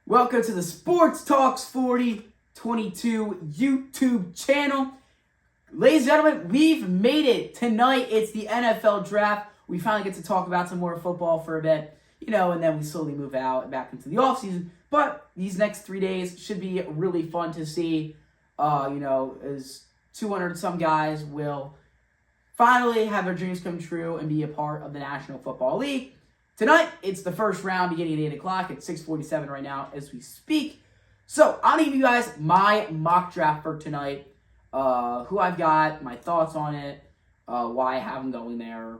Welcome to the Sports Talks 4022 YouTube channel. Ladies and gentlemen, we've made it. Tonight, it's the NFL draft. We finally get to talk about some more football for a bit, and then we slowly move out back into the offseason. But these next 3 days should be really fun to see, as 200 some guys will finally have their dreams come true and be a part of the National Football League. Tonight, it's the first round beginning at 8 o'clock. It's 6:47 right now as we speak. So, I'm going to give you guys my mock draft for tonight, who I've got, my thoughts on it, why I have them going there.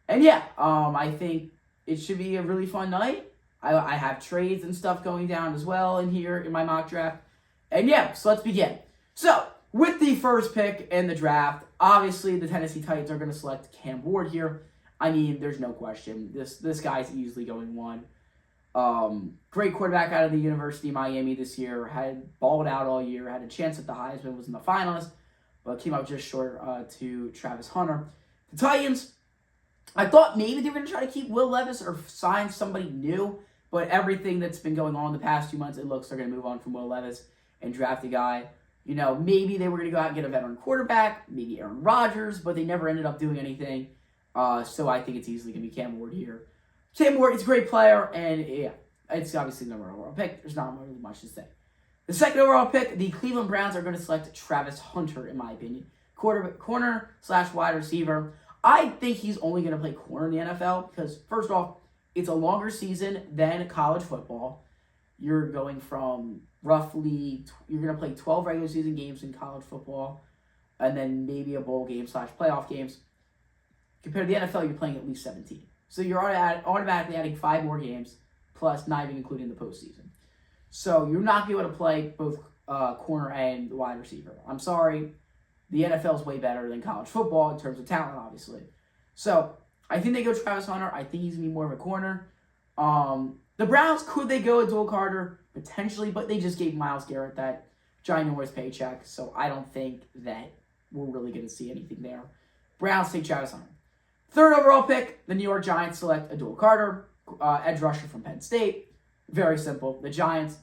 And I think it should be a really fun night. I have trades and stuff going down as well in here in my mock draft. And so let's begin. So, with the first pick in the draft, obviously the Tennessee Titans are going to select Cam Ward here. I mean, there's no question. This guy's easily going one. Great quarterback out of the University of Miami this year. Had balled out all year. Had a chance at the Heisman. Was in the finals, but came out just short to Travis Hunter. The Titans, I thought maybe they were going to try to keep Will Levis or sign somebody new, but everything that's been going on the past 2 months, it looks they're going to move on from Will Levis and draft a guy. Maybe they were going to go out and get a veteran quarterback, maybe Aaron Rodgers, but they never ended up doing anything. So I think it's easily going to be Cam Ward here. Cam Ward is a great player, and it's obviously the number one overall pick. There's not really much to say. The second overall pick, the Cleveland Browns are going to select Travis Hunter, in my opinion. Corner/wide receiver. I think he's only going to play corner in the NFL because, first off, it's a longer season than college football. You're going from you're going to play 12 regular season games in college football, and then maybe a bowl game / playoff games. Compared to the NFL, you're playing at least 17. So you're automatically adding 5 more games, plus not even including the postseason. So you're not going to be able to play both corner and wide receiver. I'm sorry. The NFL is way better than college football in terms of talent, obviously. So I think they go Travis Hunter. I think he's going to be more of a corner. The Browns, could they go Adul Carter? Potentially, but they just gave Myles Garrett that ginormous paycheck. So I don't think that we're really going to see anything there. Browns take Travis Hunter. Third overall pick, the New York Giants select Adul Carter, edge rusher from Penn State. Very simple. The Giants,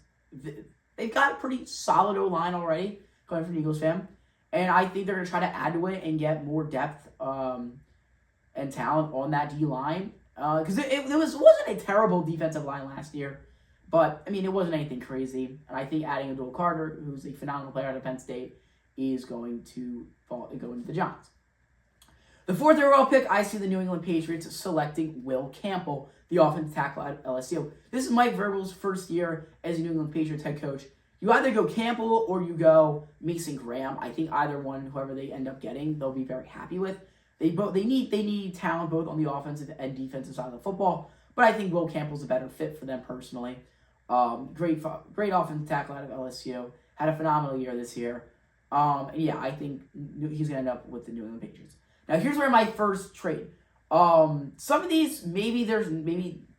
they've got a pretty solid O-line already, coming from Eagles fan. And I think they're going to try to add to it and get more depth and talent on that D-line. Because it wasn't a terrible defensive line last year. But, it wasn't anything crazy. And I think adding Adul Carter, who's a phenomenal player out of Penn State, is going to go into the Giants. The fourth overall pick, I see the New England Patriots selecting Will Campbell, the offensive tackle at LSU. This is Mike Vrabel's first year as a New England Patriots head coach. You either go Campbell or you go Mason Graham. I think either one, whoever they end up getting, they'll be very happy with. They need talent both on the offensive and defensive side of the football, but I think Will Campbell's a better fit for them personally. Great offensive tackle out of LSU. Had a phenomenal year this year. I think he's going to end up with the New England Patriots. Now, here's where my first trade. Some of these, that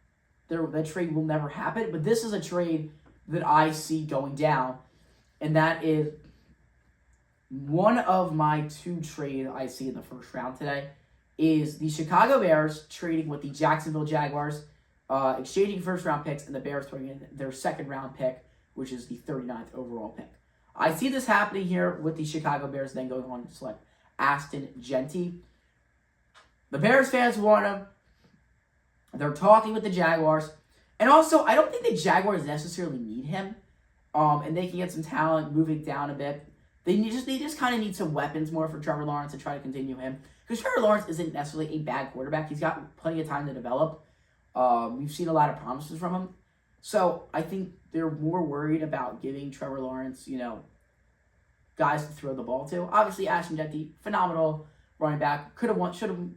trade will never happen, but this is a trade that I see going down, and that is one of my 2 trades I see in the first round today is the Chicago Bears trading with the Jacksonville Jaguars, exchanging first-round picks, and the Bears throwing in their second-round pick, which is the 39th overall pick. I see this happening here with the Chicago Bears then going on to select Ashton Jeanty. The Bears fans want him. They're talking with the Jaguars. And also, I don't think the Jaguars necessarily need him. And they can get some talent, move it down a bit. They just kind of need some weapons more for Trevor Lawrence to try to continue him. Because Trevor Lawrence isn't necessarily a bad quarterback. He's got plenty of time to develop. We've seen a lot of promises from him. So I think they're more worried about giving Trevor Lawrence, guys to throw the ball to. Obviously, Ashton Jeanty, phenomenal running back. Probably should have won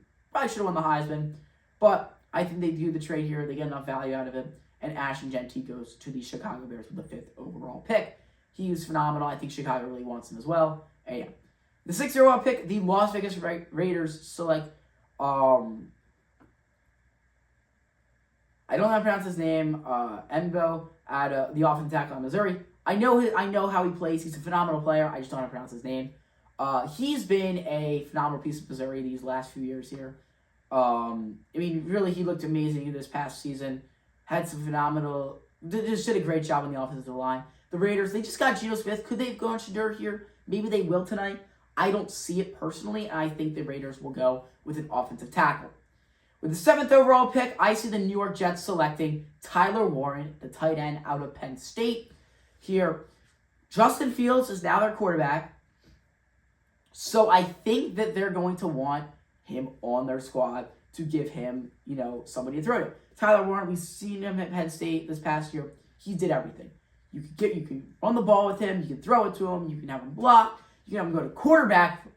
the Heisman. But I think they do the trade here. They get enough value out of it. And Ashton Jeanty goes to the Chicago Bears with the 5th overall pick. He's phenomenal. I think Chicago really wants him as well. And the 6th overall pick, the Las Vegas Raiders select, I don't know how to pronounce his name, Enbo, at the offensive tackle on Missouri. I know how he plays. He's a phenomenal player. I just don't know how to pronounce his name. He's been a phenomenal piece of Missouri these last few years here. Really, he looked amazing this past season. Had some phenomenal They just did a great job on the offensive line. The Raiders, they just got Geno Smith. Could they go on Shedeur here? Maybe they will tonight. I don't see it personally, and I think the Raiders will go with an offensive tackle. With the 7th overall pick, I see the New York Jets selecting Tyler Warren, the tight end out of Penn State. Here, Justin Fields is now their quarterback, so I think that they're going to want him on their squad to give him, somebody to throw to. Tyler Warren, we've seen him at Penn State this past year. He did everything. You can run the ball with him. You can throw it to him. You can have him block. You can have him go to quarterback,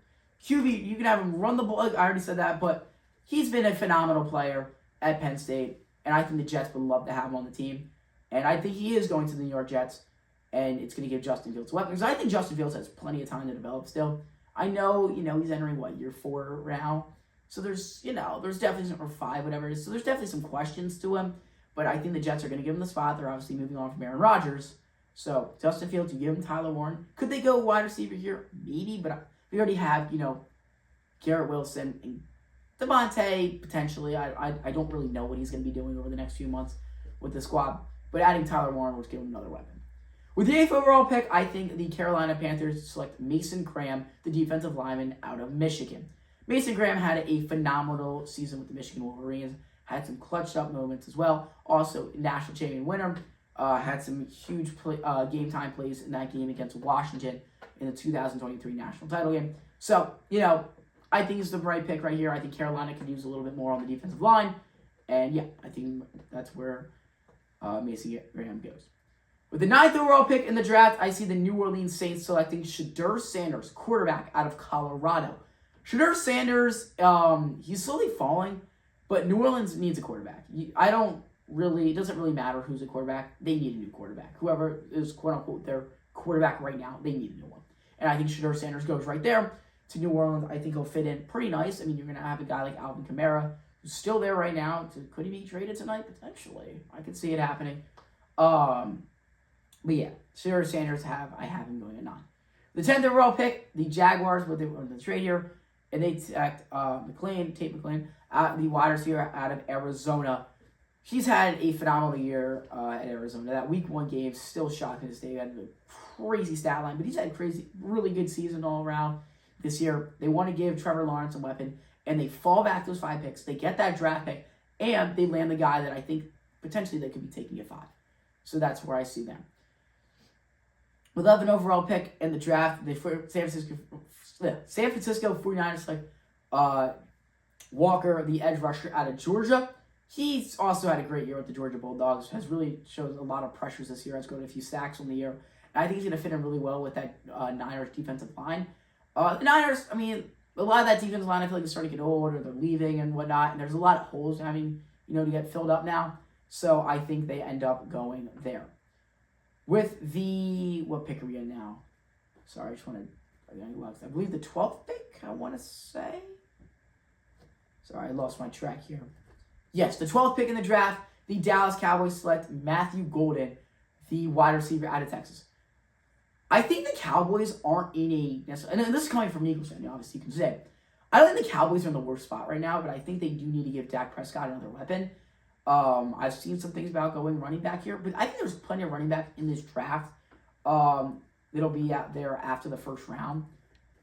QB. You can have him run the ball. I already said that, but he's been a phenomenal player at Penn State, and I think the Jets would love to have him on the team. And I think he is going to the New York Jets, and it's going to give Justin Fields a weapon. Because I think Justin Fields has plenty of time to develop still. I know, he's entering, year 4 now. So there's definitely some, or 5, whatever it is. So there's definitely some questions to him. But I think the Jets are going to give him the spot. They're obviously moving on from Aaron Rodgers. So Justin Fields, you give him Tyler Warren. Could they go wide receiver here? Maybe, but we already have, Garrett Wilson and Devontae, potentially. I don't really know what he's going to be doing over the next few months with the squad. But adding Tyler Warren would give him another weapon. With the 8th overall pick, I think the Carolina Panthers select Mason Graham, the defensive lineman out of Michigan. Mason Graham had a phenomenal season with the Michigan Wolverines. Had some clutched up moments as well. Also, national champion winner. Had some huge game time plays in that game against Washington in the 2023 national title game. So, I think it's the right pick right here. I think Carolina could use a little bit more on the defensive line. And yeah, I think that's where Mason Graham goes. With the 9th overall pick in the draft, I see the New Orleans Saints selecting Shedeur Sanders, quarterback out of Colorado. Shedeur Sanders, he's slowly falling, but New Orleans needs a quarterback. It doesn't really matter who's a quarterback. They need a new quarterback. Whoever is, quote-unquote, their quarterback right now, they need a new one. And I think Shedeur Sanders goes right there to New Orleans. I think he'll fit in pretty nice. I mean, you're going to have a guy like Alvin Kamara, who's still there right now. Could he be traded tonight? Potentially. I could see it happening. But yeah, Shedeur Sanders, I have him going at 9. The 10th overall pick, the Jaguars, with the trade here, and they select Tate McClain, the wide receiver out of Arizona. He's had a phenomenal year at Arizona. That week 1 game, still shocking to stay. He had a crazy stat line, but he's had a really good season all around this year. They want to give Trevor Lawrence a weapon, and they fall back those 5 picks. They get that draft pick, and they land the guy that I think potentially they could be taking at 5. So that's where I see them. With 11 overall pick in the draft, the San Francisco 49ers select Walker, the edge rusher out of Georgia. He's also had a great year with the Georgia Bulldogs. Has really showed a lot of pressures this year. Has got a few sacks on the year. And I think he's going to fit in really well with that Niners defensive line. The Niners, I mean, a lot of that defensive line, I feel like is starting to get old, or they're leaving and whatnot. And there's a lot of holes having, to get filled up now. So I think they end up going there. With the, what pick are we in now? Sorry, I believe the 12th pick, I want to say. Sorry, I lost my track here. Yes, the 12th pick in the draft, the Dallas Cowboys select Matthew Golden, the wide receiver out of Texas. I think the Cowboys aren't in and this is coming from an Eagles fan, obviously you can say. I don't think the Cowboys are in the worst spot right now, but I think they do need to give Dak Prescott another weapon. I've seen some things about going running back here, but I think there's plenty of running back in this draft. It'll be out there after the first round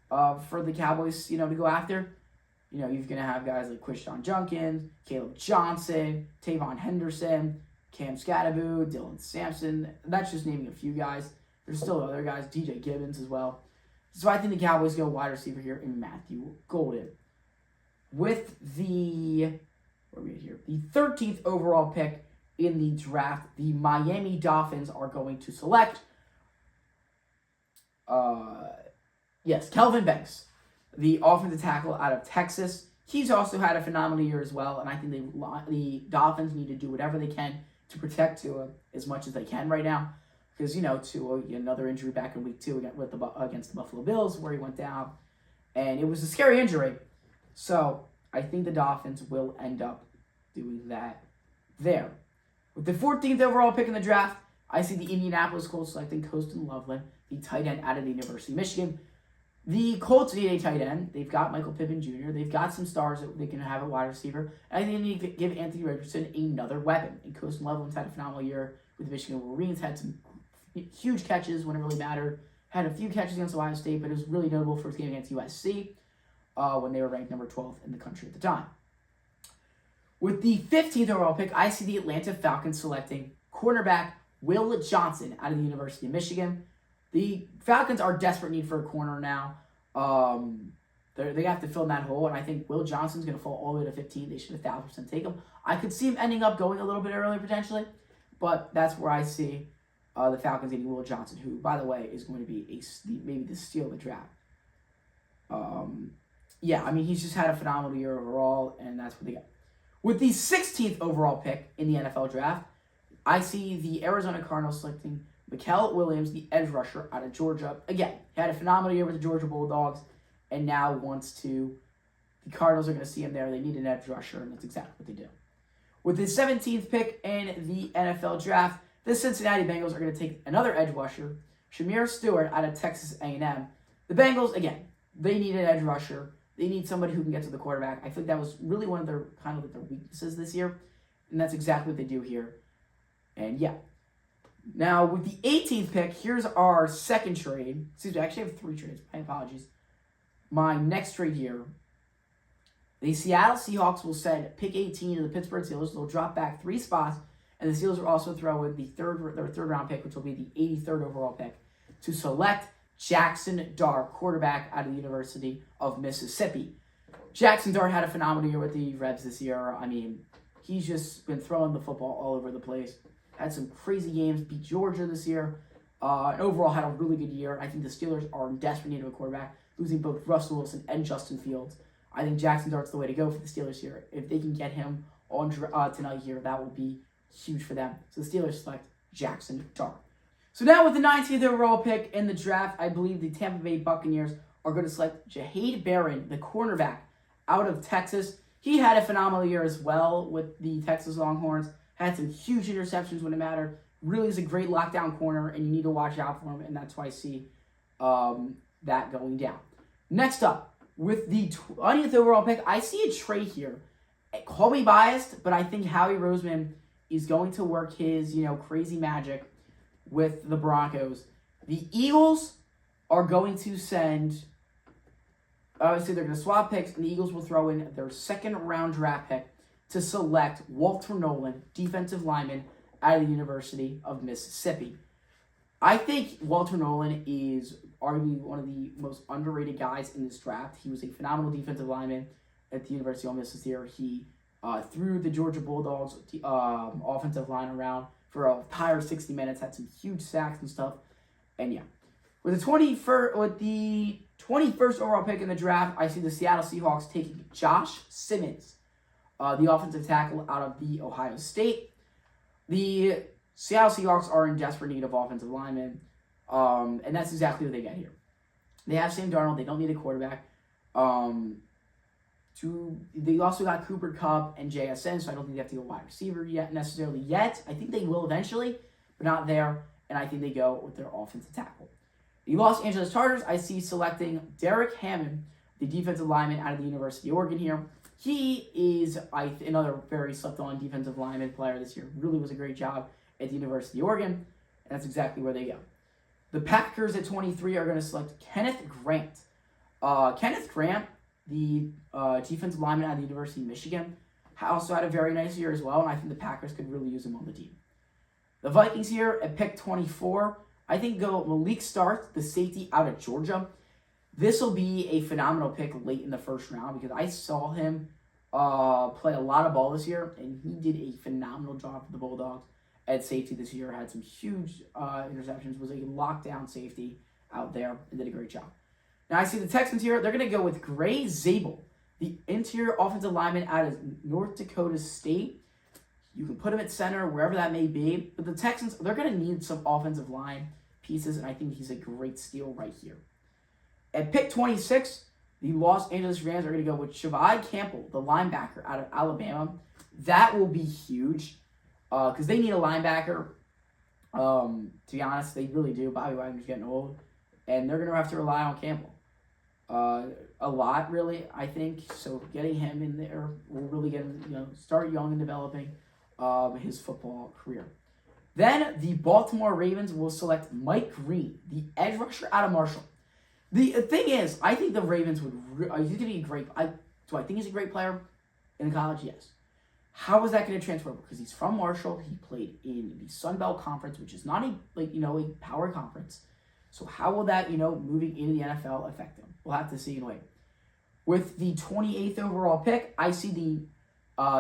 for the Cowboys, to go after. You're going to have guys like Quishon Junkins, Caleb Johnson, Tavon Henderson, Cam Scatterbo, Dylan Sampson. That's just naming a few guys. There's still other guys, DJ Gibbons as well. So I think the Cowboys go wide receiver here in Matthew Golden. With the... Where are we at here? The 13th overall pick in the draft, the Miami Dolphins are going to select, Kelvin Banks, the offensive tackle out of Texas. He's also had a phenomenal year as well, and I think the Dolphins need to do whatever they can to protect Tua as much as they can right now, because Tua, another injury back in week 2 against the Buffalo Bills where he went down, and it was a scary injury. So I think the Dolphins will end up doing that there. With the 14th overall pick in the draft, I see the Indianapolis Colts selecting Colston Loveland, the tight end out of the University of Michigan. The Colts need a tight end. They've got Michael Pittman Jr. They've got some stars that they can have at wide receiver. And I think they need to give Anthony Richardson another weapon. And Colston Loveland's had a phenomenal year with the Michigan Wolverines. Had some huge catches when it really mattered. Had a few catches against Ohio State, but it was really notable for his game against USC when they were ranked number 12th in the country at the time. With the 15th overall pick, I see the Atlanta Falcons selecting cornerback Will Johnson out of the University of Michigan. The Falcons are desperate need for a corner now. They have to fill in that hole, and I think Will Johnson's going to fall all the way to 15. They should 1,000% take him. I could see him ending up going a little bit earlier potentially, but that's where I see the Falcons getting Will Johnson, who, by the way, is going to be maybe the steal of the draft. Yeah, I mean, he's just had a phenomenal year overall, and that's what they got. With the 16th overall pick in the NFL draft, I see the Arizona Cardinals selecting Mikael Williams, the edge rusher out of Georgia. Again, he had a phenomenal year with the Georgia Bulldogs, and now the Cardinals are going to see him there. They need an edge rusher, and that's exactly what they do. With the 17th pick in the NFL draft, the Cincinnati Bengals are going to take another edge rusher, Shamir Stewart out of Texas A&M. The Bengals, again, they need an edge rusher. They need somebody who can get to the quarterback. I think that was really one of their their weaknesses this year, and that's exactly what they do here. And yeah. Now, with the 18th pick, here's our second trade. Excuse me, I actually have 3 trades. My apologies. My next trade here. The Seattle Seahawks will send pick 18 to the Pittsburgh Steelers. They'll drop back 3 spots, and the Steelers will also throw in their third round pick, which will be the 83rd overall pick, to select Jackson Dart, quarterback out of the University of Mississippi. Jackson Dart had a phenomenal year with the Rebs this year. I mean, he's just been throwing the football all over the place. Had some crazy games, beat Georgia this year, and overall had a really good year. I think the Steelers are in desperate need of a quarterback, losing both Russell Wilson and Justin Fields. I think Jackson Dart's the way to go for the Steelers here. If they can get him on tonight here, that will be huge for them. So the Steelers select Jackson Dart. So now with the 19th overall pick in the draft, I believe the Tampa Bay Buccaneers are going to select Jahade Barron, the cornerback out of Texas. He had a phenomenal year as well with the Texas Longhorns. Had some huge interceptions when it mattered. Really is a great lockdown corner, and you need to watch out for him, and that's why I see that going down. Next up, with the 20th overall pick, I see a trade here. Call me biased, but I think Howie Roseman is going to work his, crazy magic with the Broncos. The Eagles are going to send, obviously they're going to swap picks, and the Eagles will throw in their second-round draft pick to select Walter Nolan, defensive lineman out of the University of Mississippi. I think Walter Nolan is arguably one of the most underrated guys in this draft. He was a phenomenal defensive lineman at the University of Mississippi. He threw the Georgia Bulldogs offensive line around for an entire 60 minutes, had some huge sacks and stuff. And yeah, with the 21st overall pick in the draft, I see the Seattle Seahawks taking Josh Simmons, the offensive tackle out of the Ohio State. The Seattle Seahawks are in desperate need of offensive linemen, and that's exactly what they get here. They have Sam Darnold. They don't need a quarterback. They also got Cooper Kupp and JSN, so I don't think they have to go wide receiver necessarily yet. I think they will eventually, but not there, and I think they go with their offensive tackle. The Los Angeles Chargers, I see selecting Derek Hammond, the defensive lineman out of the University of Oregon here. He is another very slept-on defensive lineman player this year. Really was a great job at the University of Oregon, and that's exactly where they go. The Packers at 23 are going to select Kenneth Grant. Kenneth Grant, the defensive lineman out of the University of Michigan, also had a very nice year as well, and I think the Packers could really use him on the team. The Vikings here at pick 24, I think go Malik Starks, the safety out of Georgia. This will be a phenomenal pick late in the first round because I saw him play a lot of ball this year, and he did a phenomenal job for the Bulldogs at safety this year. Had some huge interceptions, was a lockdown safety out there, and did a great job. Now I see the Texans here. They're going to go with Gray Zabel, the interior offensive lineman out of North Dakota State. You can put him at center, wherever that may be. But the Texans, they're going to need some offensive line pieces, and I think he's a great steal right here. At pick 26, the Los Angeles Rams are going to go with Shavai Campbell, the linebacker out of Alabama. That will be huge because they need a linebacker. To be honest, they really do. Bobby Wagner's getting old, and they're going to have to rely on Campbell a lot, really, I think. So getting him in there will really get him, start young and developing his football career. Then the Baltimore Ravens will select Mike Green, the edge rusher out of Marshall. The thing is, I think the Ravens would. He's going to be a great. Do I think he's a great player in college? Yes. How is that going to transfer over? Because he's from Marshall. He played in the Sun Belt Conference, which is not a power conference. So how will that moving into the NFL affect him? We'll have to see and wait. With the 28th overall pick, I see the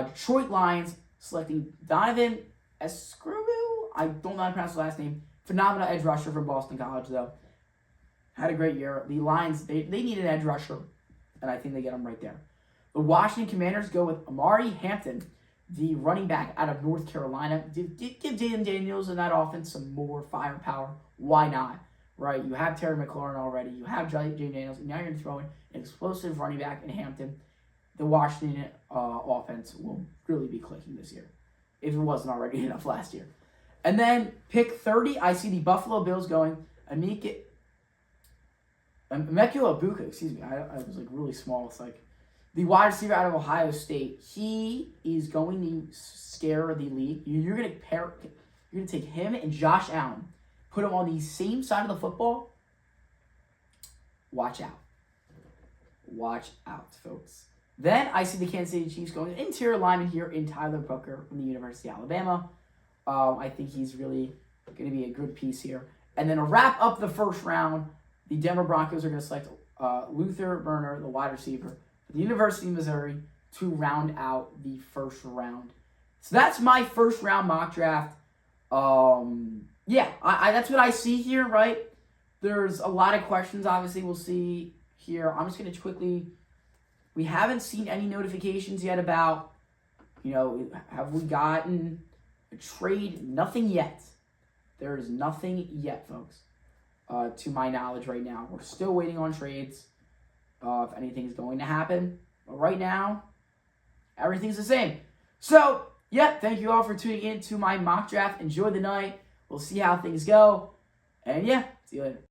Detroit Lions selecting Donovan Escribu. I don't know how to pronounce his last name. Phenomenal edge rusher from Boston College, though. Had a great year. The Lions, they need an edge rusher, and I think they get him right there. The Washington Commanders go with Amari Hampton, the running back out of North Carolina. Give Jaden Daniels in that offense some more firepower. Why not? Right? You have Terry McLaurin already. You have Jaden Daniels, and now you're going to throw in an explosive running back in Hampton. The Washington offense will really be clicking this year, if it wasn't already enough last year. And then pick 30, I see the Buffalo Bills going Emeka Egbuka, excuse me. I was really small. It's like the wide receiver out of Ohio State. He is going to scare the league. You're going to take him and Josh Allen, put them on the same side of the football. Watch out. Watch out, folks. Then I see the Kansas City Chiefs going interior lineman here in Tyler Booker from the University of Alabama. I think he's really going to be a good piece here. And then to wrap up the first round, the Denver Broncos are going to select Luther Burner, the wide receiver, for the University of Missouri to round out the first round. So that's my first round mock draft. That's what I see here, right? There's a lot of questions, obviously, we'll see here. I'm just going to quickly... We haven't seen any notifications yet about, have we gotten a trade? Nothing yet. There is nothing yet, folks, to my knowledge right now. We're still waiting on trades, if anything's going to happen. But right now, everything's the same. So, thank you all for tuning in to my mock draft. Enjoy the night. We'll see how things go. And see you later.